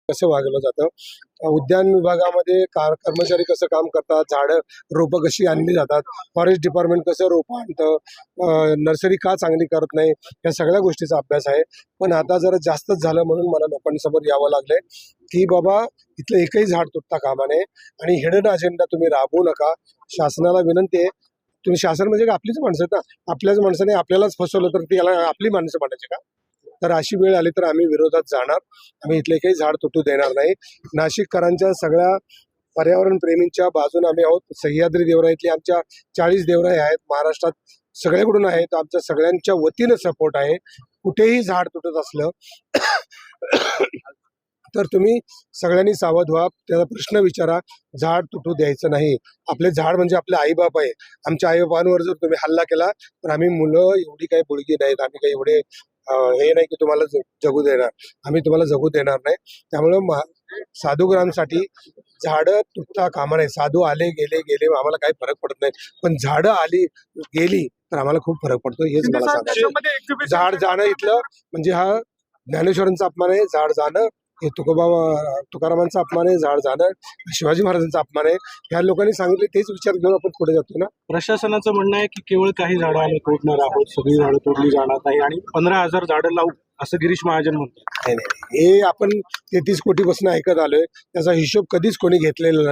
कसं वागवलं जातं, उद्यान विभागामध्ये कर्मचारी कसं काम करतात, झाडं रोपं कशी आणली जातात, फॉरेस्ट डिपार्टमेंट कसं रोपं आणतं, नर्सरी का चांगली करत नाही, या सगळ्या गोष्टीचा अभ्यास आहे. पण आता जरा जास्तच झालं म्हणून मला लोकांसमोर यावं लागलंय की बाबा इथलं एकही झाड तुटता कामा नये आणि हिडन अजेंडा तुम्ही राबवू नका. शासनाला विनंती आहे, तुम्ही शासन म्हणजे का आपलीच माणसं आहेत ना, आपल्याच माणसाने आपल्यालाच फसवलं तर त्याला आपली माणसं म्हणायची का? तर अशी वेळ आली तर आम्ही विरोधात जाणार. आम्ही इथले काही झाड तुटू देणार नाही. नाशिककरांच्या सगळ्या पर्यावरण प्रेमींच्या बाजूने आम्ही आहोत. सह्याद्री देवराईतली आमच्या 40 देवराई आहेत, महाराष्ट्रात सगळ्याकडून आहेत. आमच्या सगळ्यांच्या वतीनं सपोर्ट आहे. कुठेही झाड तुटत असलं तर तुम्ही सगळ्यांनी सावध व्हा, त्याचा प्रश्न विचारा. झाड तुटू द्यायचं नाही. आपले झाड म्हणजे आपले आईबाप आहे. आमच्या आईबापांवर जर तुम्ही हल्ला केला तर आम्ही मुलं एवढी काही बुडगी नाहीत, आम्ही काही एवढे हे नाही की तुम्हाला जगू देणार, आम्ही तुम्हाला जगू देणार नाही. त्यामुळं साधूग्रामसाठी झाडं तुटता कामा नाही. साधू आले गेले गेले आम्हाला काही फरक पडत नाही, पण झाडं आली गेली तर आम्हाला खूप फरक पडतो. हेच मला सांगायचं. झाड जाणं इथलं म्हणजे हा ज्ञानेश्वरांचा अपमान आहे. झाड जाणं हे तुकारामांचा अपमान आहे. झाड जाणं शिवाजी महाराजांचा अपमान आहे. ह्या लोकांनी सांगितले तेच विचार घेऊन आपण पुढे जातो ना. प्रशासनाचं म्हणणं आहे की केवळ काही झाडं आम्ही तोडणार आहोत, सगळी झाडं तोडली जाणार नाही आणि 15,000 झाडं लावू असं गिरीश महाजन म्हणतात. हे आपण 33 कोटीपासून ऐकत आलोय, त्याचा हिशोब कधीच कोणी घेतलेला नाही.